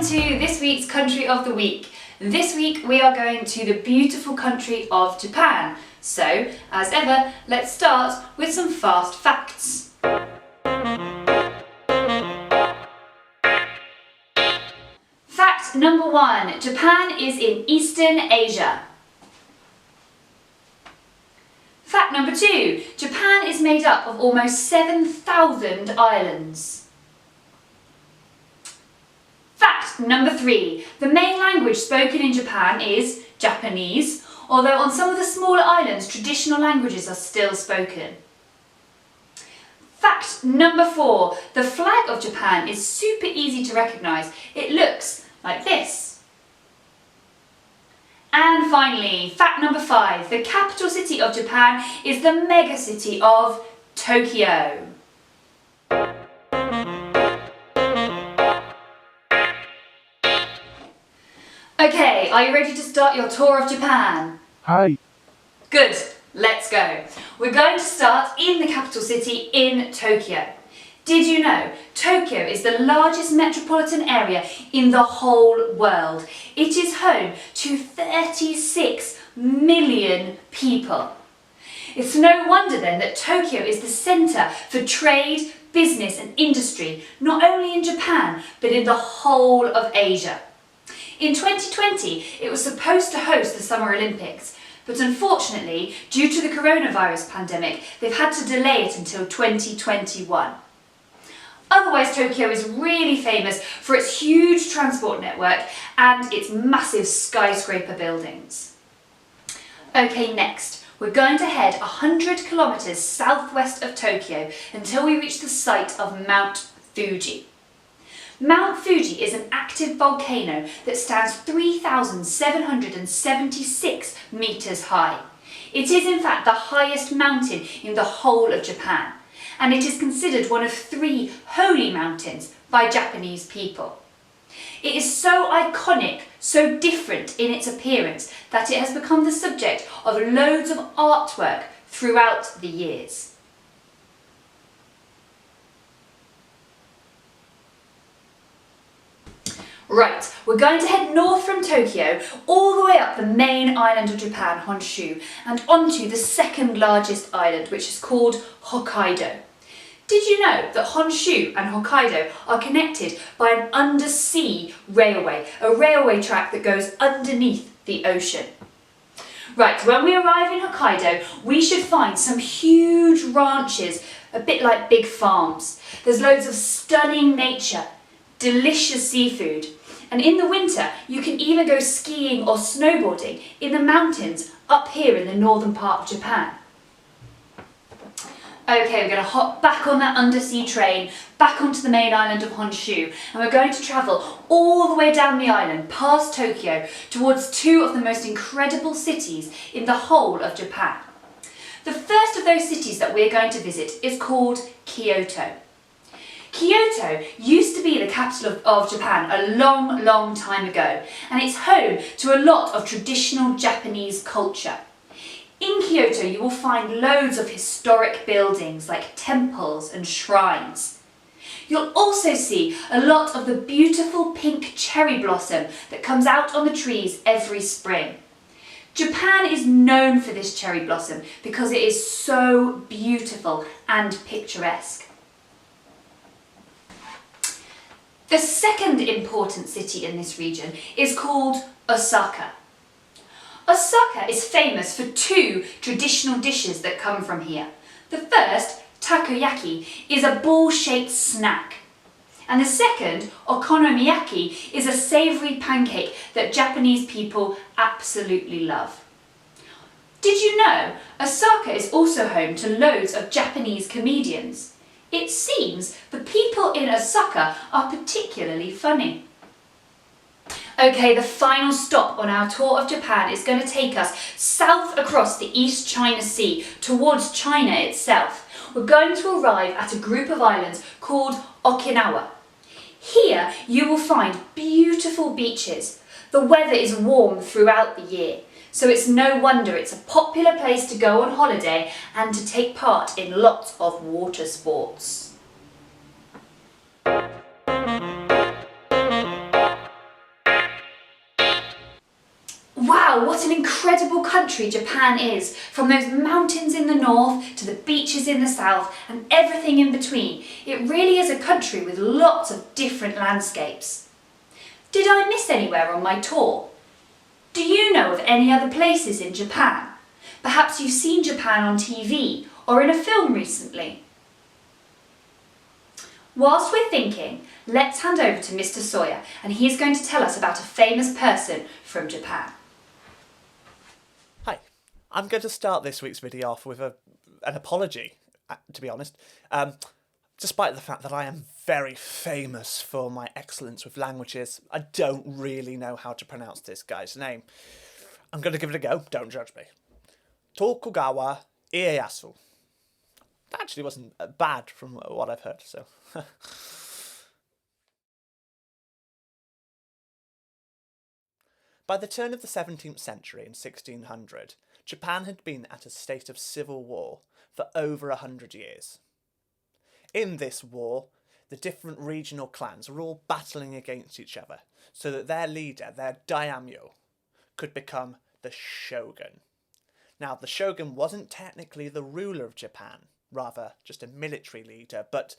to this week's Country of the Week. This week we are going to the beautiful country of Japan. So, as ever, let's start with some fast facts. Fact number 1. Japan is in Eastern Asia. Fact number 2. Japan is made up of almost 7,000 islands. Fact number 3. The main language spoken in Japan is Japanese, although on some of the smaller islands traditional languages are still spoken. Fact number 4. The flag of Japan is super easy to recognise. It looks like this. And finally, fact number 5. The capital city of Japan is the megacity of Tokyo. Okay, are you ready to start your tour of Japan? Hi. Good, let's go. We're going to start in the capital city in Tokyo. Did you know Tokyo is the largest metropolitan area in the whole world? It is home to 36 million people. It's no wonder then that Tokyo is the centre for trade, business and industry, not only in Japan, but in the whole of Asia. In 2020, it was supposed to host the Summer Olympics, but unfortunately, due to the coronavirus pandemic, they've had to delay it until 2021. Otherwise, Tokyo is really famous for its huge transport network and its massive skyscraper buildings. Okay, next, we're going to head 100 kilometres southwest of Tokyo until we reach the site of Mount Fuji. Mount Fuji is an active volcano that stands 3,776 metres high. It is in fact the highest mountain in the whole of Japan, and it is considered one of 3 holy mountains by Japanese people. It is so iconic, so different in its appearance, that it has become the subject of loads of artwork throughout the years. Right, we're going to head north from Tokyo all the way up the main island of Japan, Honshu, and onto the second largest island, which is called Hokkaido. Did you know that Honshu and Hokkaido are connected by an undersea railway, a railway track that goes underneath the ocean? Right, when we arrive in Hokkaido, we should find some huge ranches, a bit like big farms. There's loads of stunning nature, delicious seafood, and in the winter you can even go skiing or snowboarding in the mountains up here in the northern part of Japan. Okay, we're going to hop back on that undersea train, back onto the main island of Honshu, and we're going to travel all the way down the island, past Tokyo, towards 2 of the most incredible cities in the whole of Japan. The first of those cities that we're going to visit is called Kyoto. Kyoto used to be the capital of Japan a long time ago, and it's home to a lot of traditional Japanese culture. In Kyoto you will find loads of historic buildings like temples and shrines. You'll also see a lot of the beautiful pink cherry blossom that comes out on the trees every spring. Japan is known for this cherry blossom because it is so beautiful and picturesque. The second important city in this region is called Osaka. Osaka is famous for 2 traditional dishes that come from here. The first, takoyaki, is a ball-shaped snack. And the second, okonomiyaki, is a savoury pancake that Japanese people absolutely love. Did you know Osaka is also home to loads of Japanese comedians? It seems the people in Osaka are particularly funny. Okay, the final stop on our tour of Japan is going to take us south across the East China Sea towards China itself. We're going to arrive at a group of islands called Okinawa. Here you will find beautiful beaches. The weather is warm throughout the year, so it's no wonder it's a popular place to go on holiday and to take part in lots of water sports. What an incredible country Japan is, from those mountains in the north to the beaches in the south and everything in between. It really is a country with lots of different landscapes. Did I miss anywhere on my tour? Do you know of any other places in Japan? Perhaps you've seen Japan on TV or in a film recently. Whilst we're thinking, let's hand over to Mr. Sawyer and he's going to tell us about a famous person from Japan. Hi, I'm going to start this week's video off with an apology, to be honest. Despite the fact that I am very famous for my excellence with languages, I don't really know how to pronounce this guy's name. I'm going to give it a go, don't judge me. Tokugawa Ieyasu. That actually wasn't bad from what I've heard, so... By the turn of the 17th century in 1600, Japan had been at a state of civil war for over 100 years. In this war, the different regional clans were all battling against each other so that their leader, their daimyo, could become the shogun. Now, the shogun wasn't technically the ruler of Japan, rather just a military leader, but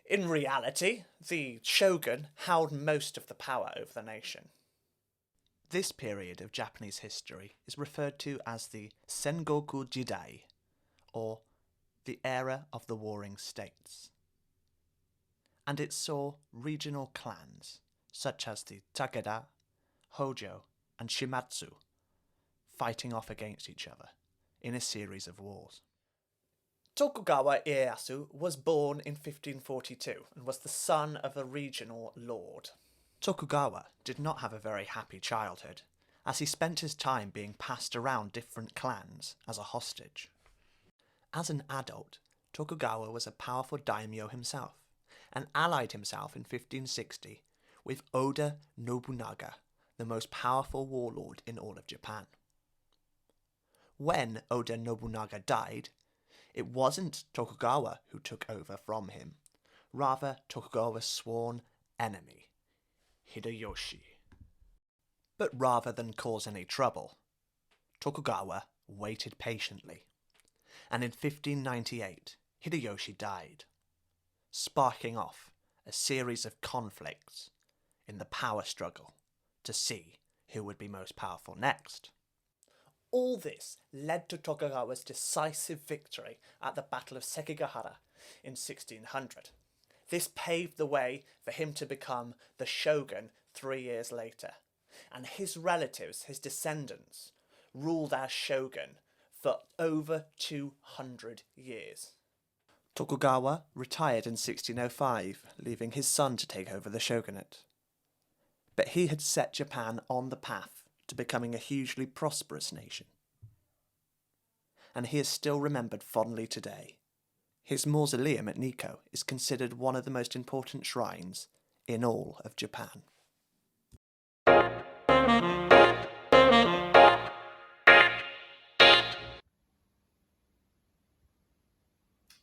in reality, the shogun held most of the power over the nation. This period of Japanese history is referred to as the Sengoku Jidai, or the era of the warring states. And it saw regional clans, such as the Takeda, Hojo, and Shimatsu, fighting off against each other in a series of wars. Tokugawa Ieyasu was born in 1542 and was the son of a regional lord. Tokugawa did not have a very happy childhood, as he spent his time being passed around different clans as a hostage. As an adult, Tokugawa was a powerful daimyo himself, and allied himself in 1560 with Oda Nobunaga, the most powerful warlord in all of Japan. When Oda Nobunaga died, it wasn't Tokugawa who took over from him, rather Tokugawa's sworn enemy, Hideyoshi. But rather than cause any trouble, Tokugawa waited patiently, and in 1598 Hideyoshi died, sparking off a series of conflicts in the power struggle to see who would be most powerful next. All this led to Tokugawa's decisive victory at the Battle of Sekigahara in 1600. This paved the way for him to become the shogun 3 years later, and his relatives, his descendants, ruled as shogun for over 200 years. Tokugawa retired in 1605, leaving his son to take over the shogunate. But he had set Japan on the path to becoming a hugely prosperous nation. And he is still remembered fondly today. His mausoleum at Nikko is considered one of the most important shrines in all of Japan.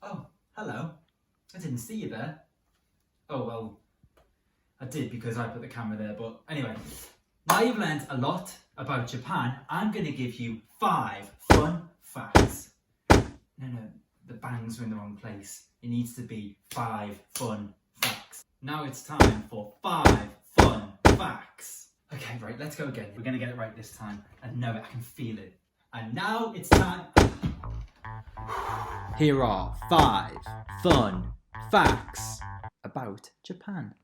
Oh, hello. I didn't see you there. Oh, well, I did because I put the camera there, but anyway. Now you've learned a lot about Japan, I'm going to give you 5 fun facts. No, the bangs are in the wrong place. It needs to be 5 fun facts. Now it's time for 5 fun facts. Okay, right, let's go again. We're going to get it right this time. I know it, I can feel it. And now it's time. Here are 5 fun facts about Japan.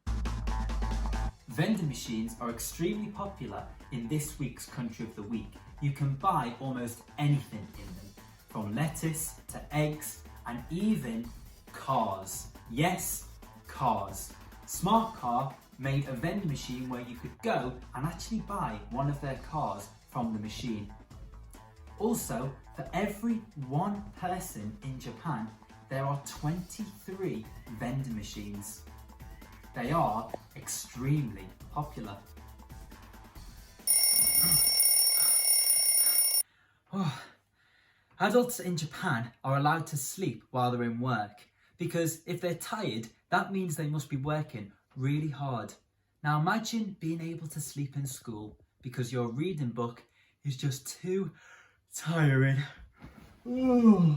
Vending machines are extremely popular in this week's Country of the Week. You can buy almost anything in them, from lettuce to eggs and even cars. Yes, cars. Smart Car made a vending machine where you could go and actually buy one of their cars from the machine. Also, for every 1 person in Japan, there are 23 vending machines. They are extremely popular. Adults in Japan are allowed to sleep while they're in work, because if they're tired, that means they must be working really hard. Now imagine being able to sleep in school because your reading book is just too tiring. Ooh.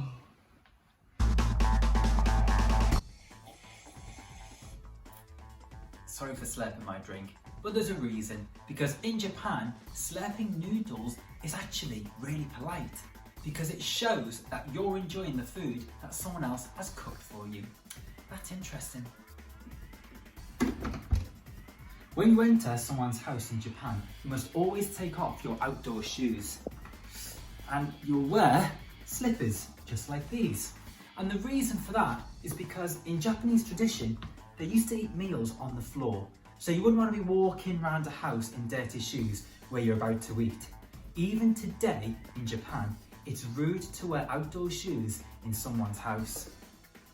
Sorry for slurping my drink, but there's a reason. Because in Japan, slurping noodles is actually really polite. Because it shows that you're enjoying the food that someone else has cooked for you. That's interesting. When you enter someone's house in Japan, you must always take off your outdoor shoes. And you'll wear slippers, just like these. And the reason for that is because in Japanese tradition, they used to eat meals on the floor. So you wouldn't want to be walking around a house in dirty shoes where you're about to eat. Even today in Japan, it's rude to wear outdoor shoes in someone's house.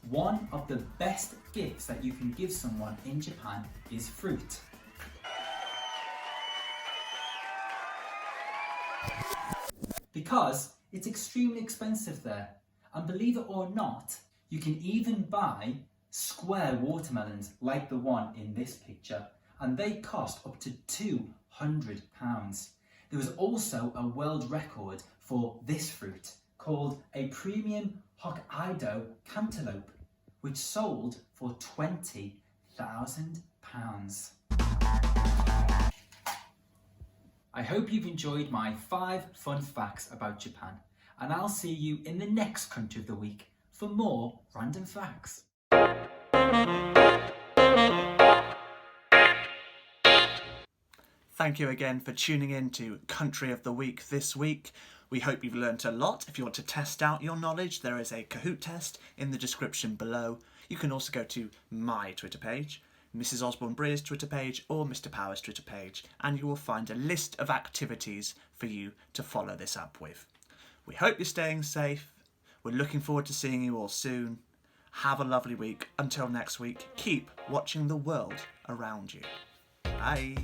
One of the best gifts that you can give someone in Japan is fruit. Because it's extremely expensive there. And believe it or not, you can even buy square watermelons like the one in this picture, and they cost up to £200. There was also a world record for this fruit called a premium Hokkaido cantaloupe, which sold for £20,000. I hope you've enjoyed my 5 fun facts about Japan, and I'll see you in the next country of the week for more random facts. Thank you again for tuning in to Country of the Week this week. We hope you've learnt a lot. If you want to test out your knowledge, there is a Kahoot test in the description below. You can also go to my Twitter page, Mrs. Osborne Breer's Twitter page, or Mr. Power's Twitter page, and you will find a list of activities for you to follow this up with. We hope you're staying safe. We're looking forward to seeing you all soon. Have a lovely week. Until next week, keep watching the world around you. Bye.